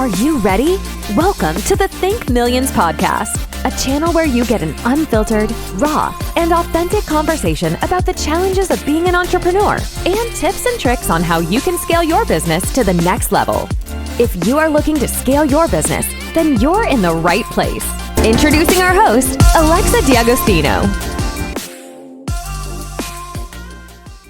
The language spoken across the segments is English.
Are you ready? Welcome to the Think Millions podcast, a channel where you get an unfiltered, raw, and authentic conversation about the challenges of being an entrepreneur and tips and tricks on how you can scale your business to the next level. If you are looking to scale your business, then you're in the right place. Introducing our host, Alexa D'Agostino.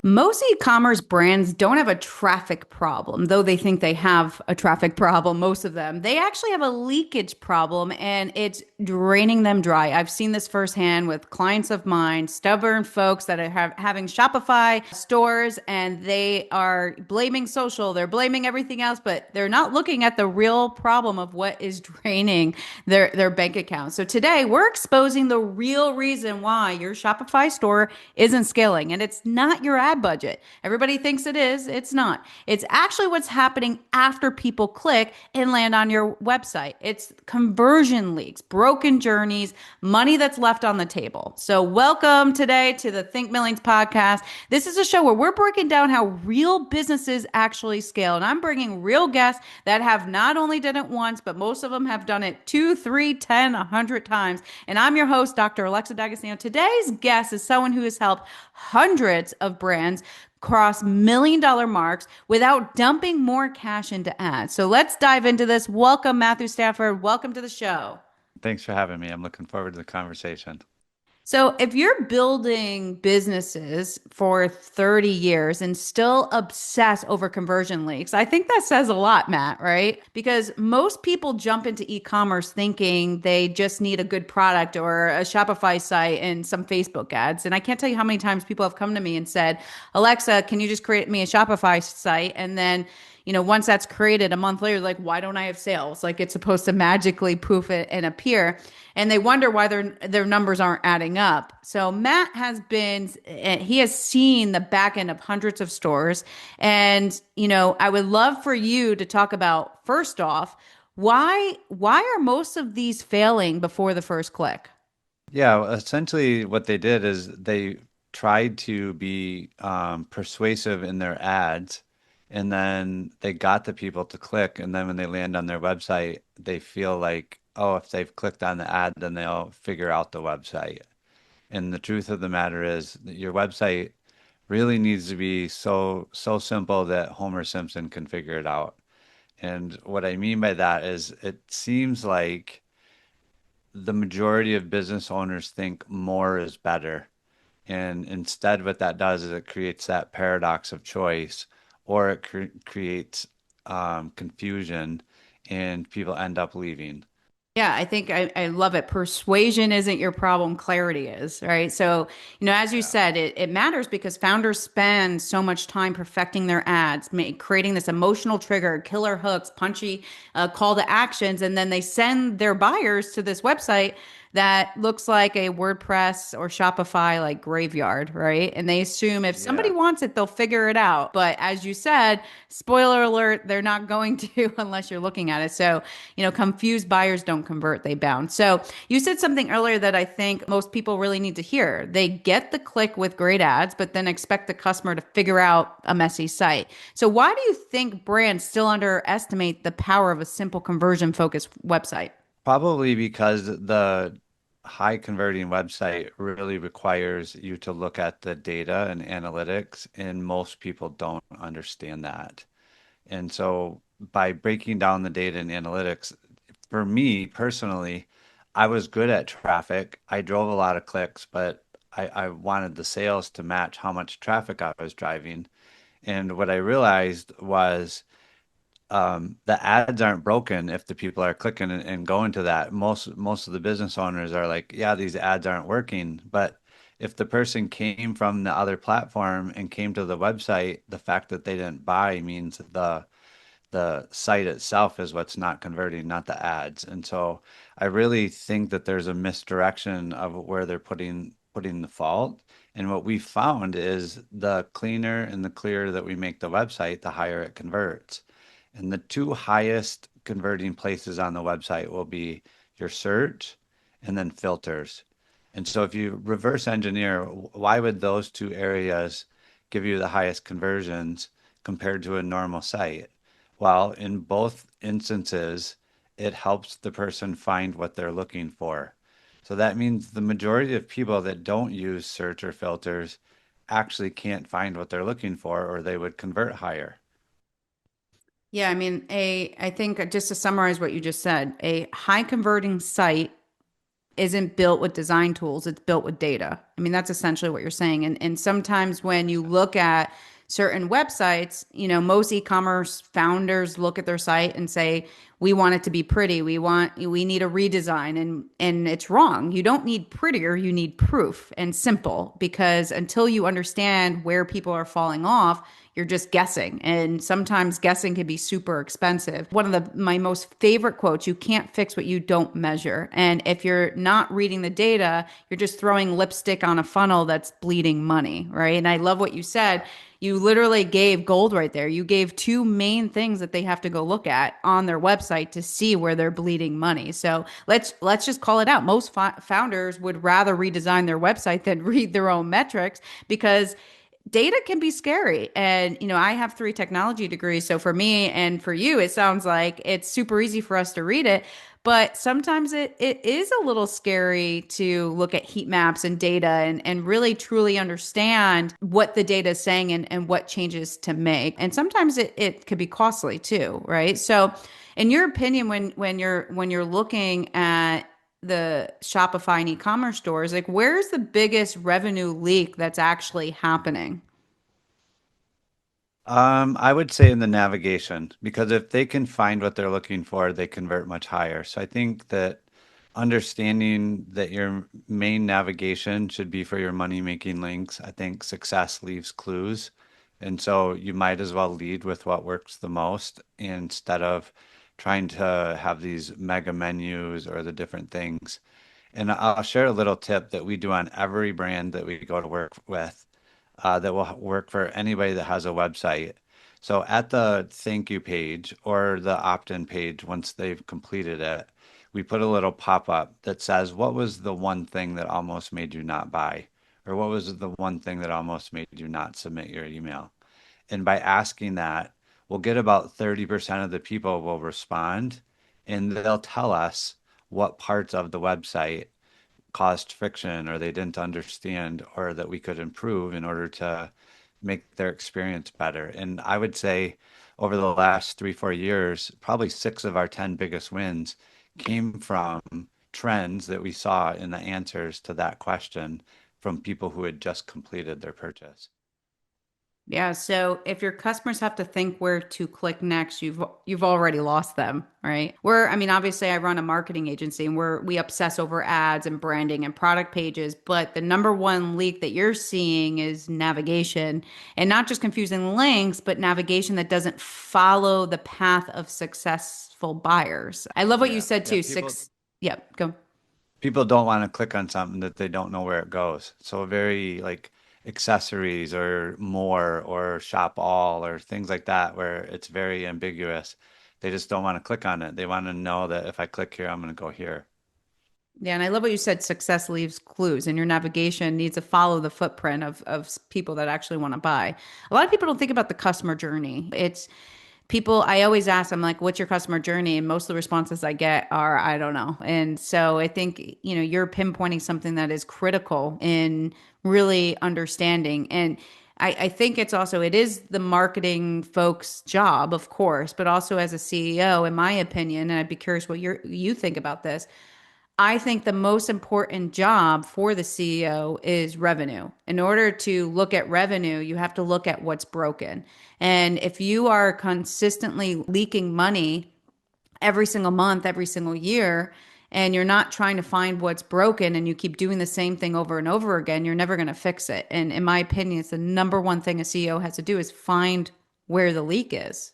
Most e-commerce brands don't have a traffic problem, though they think they have a traffic problem, most of them. They actually have a leakage problem, and it's draining them dry. I've seen this firsthand with clients of mine, stubborn folks that are having Shopify stores, and they are blaming social, they're blaming everything else, but they're not looking at the real problem of what is draining their bank account. So today, we're exposing the real reason why your Shopify store isn't scaling, and it's not your ad budget. Everybody thinks it is. It's not. It's actually what's happening after people click and land on your website. It's conversion leaks, broken journeys, money that's left on the table. So welcome today to the Think Millions podcast. This is a show where we're breaking down how real businesses actually scale. And I'm bringing real guests that have not only done it once, but most of them have done it 2, 3, 10, 100 times. And I'm your host, Dr. Alexa D'Agostino. Today's guest is someone who has helped hundreds of brands cross $1 million marks without dumping more cash into ads. So let's dive into this. Welcome, Matthew Stafford. Welcome to the show. Thanks for having me. I'm looking forward to the conversation. So if you're building businesses for 30 years and still obsess over conversion leaks, I think that says a lot, Matt, right? Because most people jump into e-commerce thinking they just need a good product or a Shopify site and some Facebook ads. And I can't tell you how many times people have come to me and said, Alexa, can you just create me a Shopify site? And then once that's created, a month later, like, why don't I have sales? Like, it's supposed to magically poof it and appear. And they wonder why their numbers aren't adding up. So Matt he has seen the back end of hundreds of stores. And, I would love for you to talk about, first off, why are most of these failing before the first click? Yeah, essentially what they did is they tried to be persuasive in their ads, and then they got the people to click. And then when they land on their website, they feel like, oh, if they've clicked on the ad, then they'll figure out the website. And the truth of the matter is that your website really needs to be so simple that Homer Simpson can figure it out. And what I mean by that is it seems like the majority of business owners think more is better. And instead, what that does is it creates that paradox of choice, or it creates confusion, and people end up leaving. Yeah, I think I love it. Persuasion isn't your problem, clarity is, right? So, as you said, it matters because founders spend so much time perfecting their ads, creating this emotional trigger, killer hooks, punchy call to actions, and then they send their buyers to this website that looks like a WordPress or Shopify like graveyard, right? And they assume if somebody wants it, they'll figure it out. But as you said, spoiler alert, they're not going to unless you're looking at it. So, confused buyers don't convert, they bounce. So you said something earlier that I think most people really need to hear. They get the click with great ads, but then expect the customer to figure out a messy site. So why do you think brands still underestimate the power of a simple conversion focused website? Probably because the high converting website really requires you to look at the data and analytics, and most people don't understand that. And so by breaking down the data and analytics, for me personally, I was good at traffic. I drove a lot of clicks, but I wanted the sales to match how much traffic I was driving. And what I realized was the ads aren't broken if the people are clicking and going to that. Most of the business owners are like, yeah, these ads aren't working. But if the person came from the other platform and came to the website, the fact that they didn't buy means the site itself is what's not converting, not the ads. And so I really think that there's a misdirection of where they're putting the fault. And what we found is the cleaner and the clearer that we make the website, the higher it converts. And the two highest converting places on the website will be your search and then filters. And so if you reverse engineer, why would those two areas give you the highest conversions compared to a normal site? Well, in both instances, it helps the person find what they're looking for. So that means the majority of people that don't use search or filters actually can't find what they're looking for, or they would convert higher. Yeah, I mean, I think just to summarize what you just said, a high converting site isn't built with design tools, it's built with data. I mean, that's essentially what you're saying. And sometimes when you look at certain websites, most e-commerce founders look at their site and say, we want it to be pretty. We need a redesign. And it's wrong. You don't need prettier, you need proof and simple, because until you understand where people are falling off, you're just guessing. And sometimes guessing can be super expensive. One of my most favorite quotes, you can't fix what you don't measure. And if you're not reading the data, you're just throwing lipstick on a funnel that's bleeding money, right? And I love what you said. You literally gave gold right there. You gave two main things that they have to go look at on their website to see where they're bleeding money. So let's just call it out. Most founders would rather redesign their website than read their own metrics, because data can be scary. And, I have three technology degrees. So for me and for you, it sounds like it's super easy for us to read it. But sometimes it is a little scary to look at heat maps and data and really truly understand what the data is saying and what changes to make. And sometimes it could be costly too, right? So in your opinion, when you're looking at the Shopify and e-commerce stores, like where's the biggest revenue leak that's actually happening? I would say in the navigation, because if they can find what they're looking for, they convert much higher. So I think that understanding that your main navigation should be for your money-making links, I think success leaves clues. And so you might as well lead with what works the most instead of trying to have these mega menus or the different things. And I'll share a little tip that we do on every brand that we go to work with, that will work for anybody that has a website. So at the thank you page or the opt-in page, once they've completed it, we put a little pop-up that says, what was the one thing that almost made you not buy? Or what was the one thing that almost made you not submit your email? And by asking that, we'll get about 30% of the people will respond, and they'll tell us what parts of the website caused friction or they didn't understand or that we could improve in order to make their experience better. And I would say over the last 3, 4 years, probably 6 of our 10 biggest wins came from trends that we saw in the answers to that question from people who had just completed their purchase. Yeah, so if your customers have to think where to click next, you've already lost them, right? I mean, obviously I run a marketing agency and we obsess over ads and branding and product pages, but the number one leak that you're seeing is navigation, and not just confusing links, but navigation that doesn't follow the path of successful buyers. I love what you Yeah. said Yeah. too. People Yeah, go. people don't want to click on something that they don't know where it goes. So very like accessories or more or shop all or things like that where it's very ambiguous. They just don't want to click on it. They want to know that if I click here, I'm going to go here. Yeah, and I love what you said. Success leaves clues, and your navigation needs to follow the footprint of people that actually want to buy. A lot of people don't think about the customer journey. It's people, I always ask, I'm like, what's your customer journey? And most of the responses I get are, I don't know. And so I think, you're pinpointing something that is critical in really understanding. And I think it is the marketing folks' job, of course, but also as a CEO, in my opinion, and I'd be curious what you think about this. I think the most important job for the CEO is revenue. In order to look at revenue, you have to look at what's broken. And if you are consistently leaking money every single month, every single year, and you're not trying to find what's broken and you keep doing the same thing over and over again, you're never going to fix it. And in my opinion, it's the number one thing a CEO has to do is find where the leak is.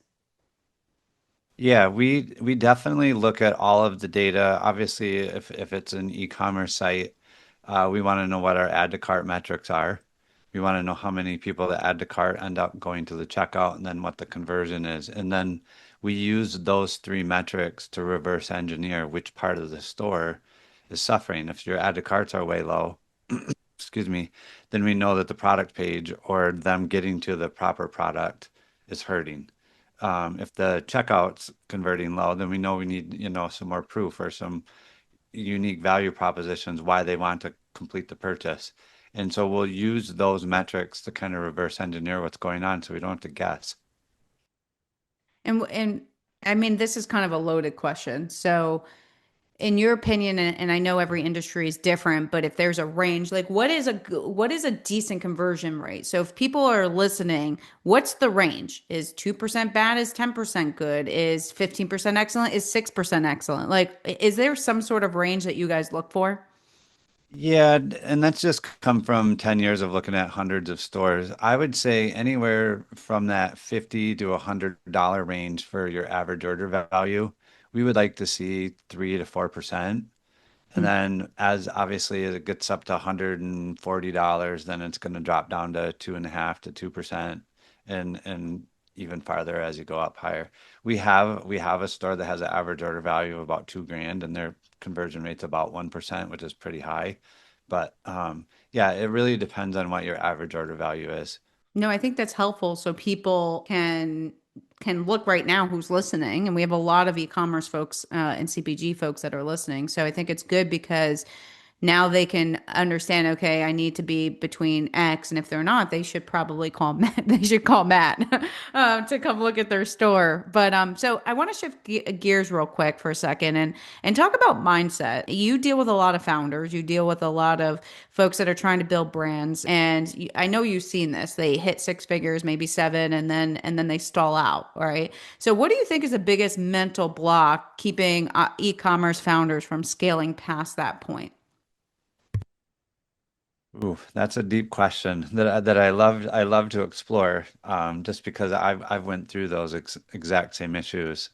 Yeah, we definitely look at all of the data. Obviously, if it's an e-commerce site, we want to know what our add to cart metrics are. We want to know how many people that add to cart end up going to the checkout and then what the conversion is. And then we use those three metrics to reverse engineer which part of the store is suffering. If your add to carts are way low, excuse me, then we know that the product page or them getting to the proper product is hurting. If the checkout's converting low, then we know we need, some more proof or some unique value propositions why they want to complete the purchase. And so we'll use those metrics to kind of reverse engineer what's going on so we don't have to guess. And I mean, this is kind of a loaded question. So, in your opinion, and I know every industry is different, but if there's a range, like what is a decent conversion rate? So if people are listening, what's the range? Is 2% bad? Is 10% good? Is 15% excellent? Is 6% excellent? Like, is there some sort of range that you guys look for? Yeah, and that's just come from 10 years of looking at hundreds of stores. I would say anywhere from that 50 to $100 range for your average order value. We would like to see 3 to 4%. And Hmm. then as obviously as it gets up to $140, then it's going to drop down to 2.5 to 2% and even farther as you go up higher. We have a store that has an average order value of about 2 grand and their conversion rate's about 1%, which is pretty high. But yeah, it really depends on what your average order value is. No, I think that's helpful so people can look right now who's listening, and we have a lot of e-commerce folks and CPG folks that are listening. So I think it's good because now they can understand, okay, I need to be between X, and if they're not, they should probably call Matt. They should call Matt to come look at their store. But so I want to shift gears real quick for a second and talk about mindset. You deal with a lot of founders, you deal with a lot of folks that are trying to build brands, and I know you've seen this. They hit six figures, maybe seven, and then they stall out. Right. So, what do you think is the biggest mental block keeping e-commerce founders from scaling past that point? Ooh, that's a deep question that I love to explore, just because I've went through those exact same issues.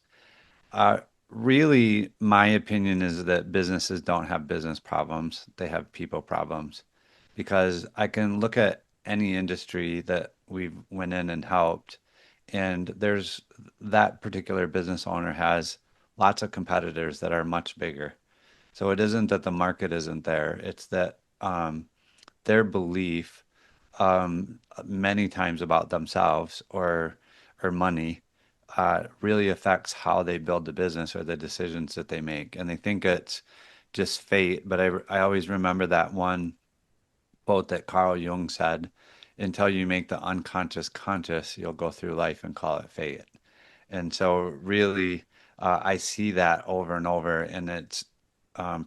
Uh, Really, my opinion is that businesses don't have business problems; they have people problems. Because I can look at any industry that we've went in and helped, and there's that particular business owner has lots of competitors that are much bigger. So it isn't that the market isn't there; it's that their belief many times about themselves or money really affects how they build the business or the decisions that they make. And they think it's just fate. But I always remember that one quote that Carl Jung said, until you make the unconscious conscious, you'll go through life and call it fate. And so, really, I see that over and over, and it's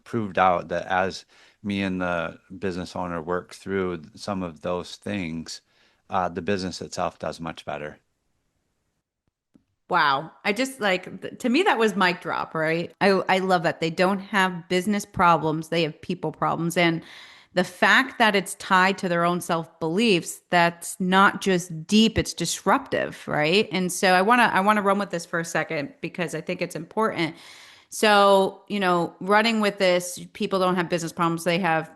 proved out that as me and the business owner work through some of those things, the business itself does much better. Wow. I just like to me that was mic drop, right? I love that. They don't have business problems, they have people problems. And the fact that it's tied to their own self-beliefs, that's not just deep, it's disruptive, right? And so I want to run with this for a second because I think it's important. So, running with this, people don't have business problems, they have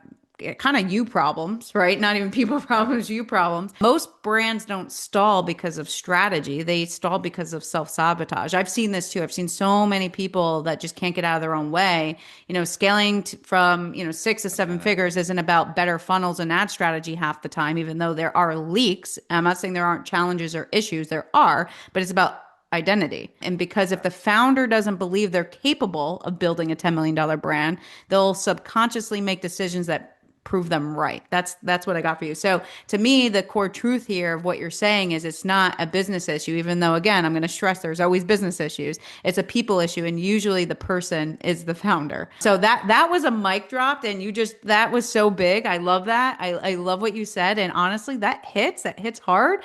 kind of you problems, right? Not even people Yep. problems, you problems. Most brands don't stall because of strategy. They stall because of self-sabotage. I've seen this too. I've seen so many people that just can't get out of their own way. Scaling from, six to I've seven done it. figures isn't about better funnels and ad strategy half the time, even though there are leaks. I'm not saying there aren't challenges or issues. There are, but it's about identity. And because if the founder doesn't believe they're capable of building a $10 million brand, they'll subconsciously make decisions that prove them right. That's what I got for you. So to me, the core truth here of what you're saying is it's not a business issue, even though again, I'm going to stress there's always business issues. It's a people issue, and usually the person is the founder. So that was a mic drop, and that was so big. I love that. I love what you said, and honestly, that hits hard.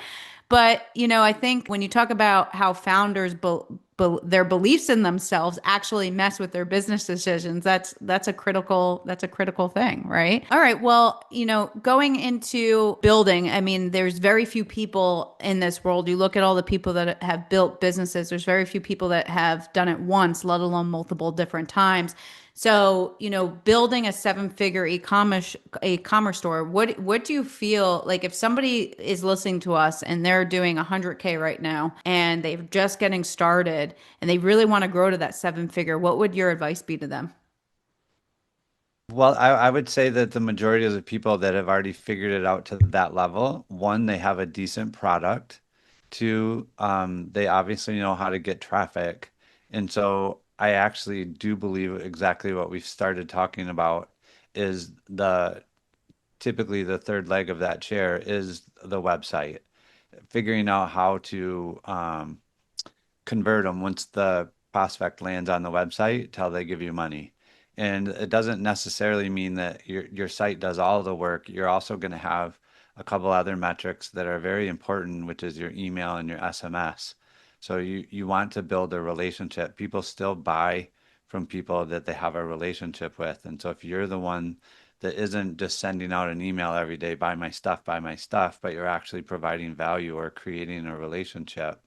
But, I think when you talk about how founders their beliefs in themselves actually mess with their business decisions, that's a critical thing, right? All right, well, going into building, I mean, there's very few people in this world. You look at all the people that have built businesses, there's very few people that have done it once, let alone multiple different times. So, building a seven-figure e-commerce store, what do you feel like if somebody is listening to us and they're doing 100K right now and they're just getting started and they really want to grow to that seven-figure, what would your advice be to them? Well, I would say that the majority of the people that have already figured it out to that level, one, they have a decent product. Two, they obviously know how to get traffic. And so I actually do believe exactly what we've started talking about is typically the third leg of that chair is the website. Figuring out how to convert them once the prospect lands on the website till they give you money. And it doesn't necessarily mean that your site does all the work. You're also going to have a couple other metrics that are very important, which is your email and your SMS. So you want to build a relationship. People still buy from people that they have a relationship with. And so if you're the one that isn't just sending out an email every day, buy my stuff, but you're actually providing value or creating a relationship,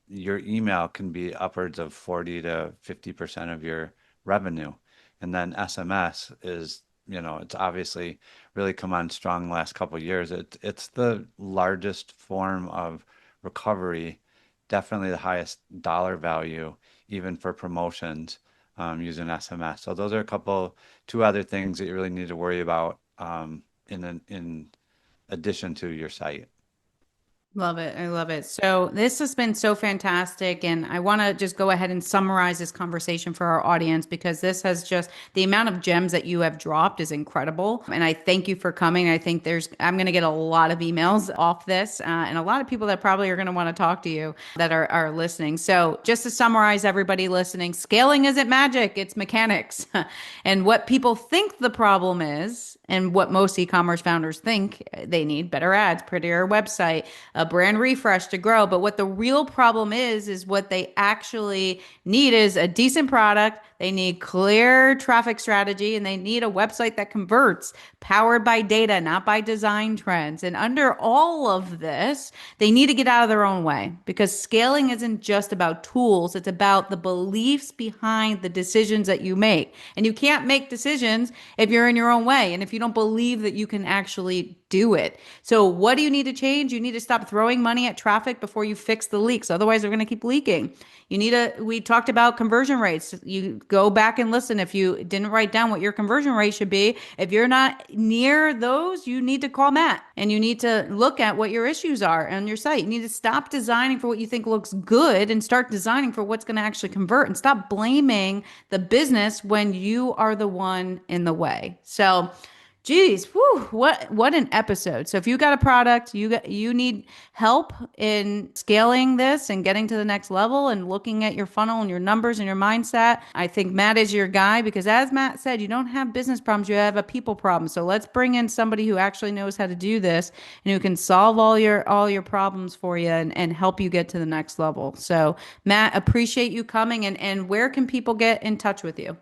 your email can be upwards of 40 to 50% of your revenue. And then SMS is, it's obviously really come on strong the last couple of years. It's the largest form of recovery, definitely the highest dollar value, even for promotions, using SMS. So those are two other things that you really need to worry about in addition to your site. Love it. I love it. So this has been so fantastic. And I want to just go ahead and summarize this conversation for our audience, because this has just, the amount of gems that you have dropped is incredible. And I thank you for coming. I think I'm going to get a lot of emails off this and a lot of people that probably are going to want to talk to you that are listening. So just to summarize, everybody listening, scaling isn't magic, it's mechanics. And what people think the problem is, and what most e-commerce founders think they need: better ads, prettier website, a brand refresh to grow. But what the real problem is what they actually need is a decent product. They need clear traffic strategy, and they need a website that converts, powered by data, not by design trends. And under all of this, they need to get out of their own way, because scaling isn't just about tools. It's about the beliefs behind the decisions that you make. And you can't make decisions if you're in your own way and if you don't believe that you can actually do it. So what do you need to change? You need to stop throwing money at traffic before you fix the leaks. Otherwise, they're going to keep leaking. We talked about conversion rates. You go back and listen if you didn't write down what your conversion rate should be. If you're not near those, you need to call Matt, and you need to look at what your issues are on your site. You need to stop designing for what you think looks good and start designing for what's going to actually convert, and stop blaming the business when you are the one in the way. So, geez, whew, what an episode. So if you got a product, you need help in scaling this and getting to the next level and looking at your funnel and your numbers and your mindset, I think Matt is your guy, because as Matt said, you don't have business problems, you have a people problem. So let's bring in somebody who actually knows how to do this and who can solve all your problems for you and help you get to the next level. So Matt, appreciate you coming, and where can people get in touch with you?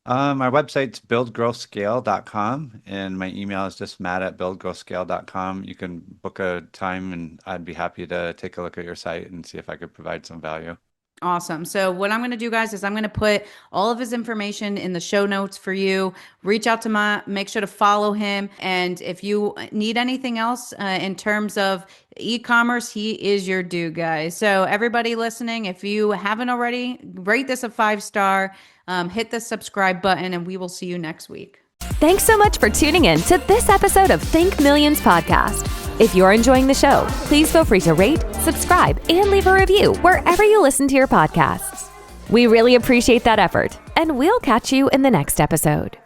My website's buildgrowscale.com, and my email is just matt@buildgrowscale.com. You can book a time, and I'd be happy to take a look at your site and see if I could provide some value. Awesome. So what I'm going to do, guys, is I'm going to put all of his information in the show notes for you. Reach out to Matt, make sure to follow him. And if you need anything else in terms of e-commerce, he is your dude, guys. So everybody listening, if you haven't already, rate this a 5-star, hit the subscribe button, and we will see you next week. Thanks so much for tuning in to this episode of Think Millions Podcast. If you're enjoying the show, please feel free to rate, subscribe, and leave a review wherever you listen to your podcasts. We really appreciate that effort, and we'll catch you in the next episode.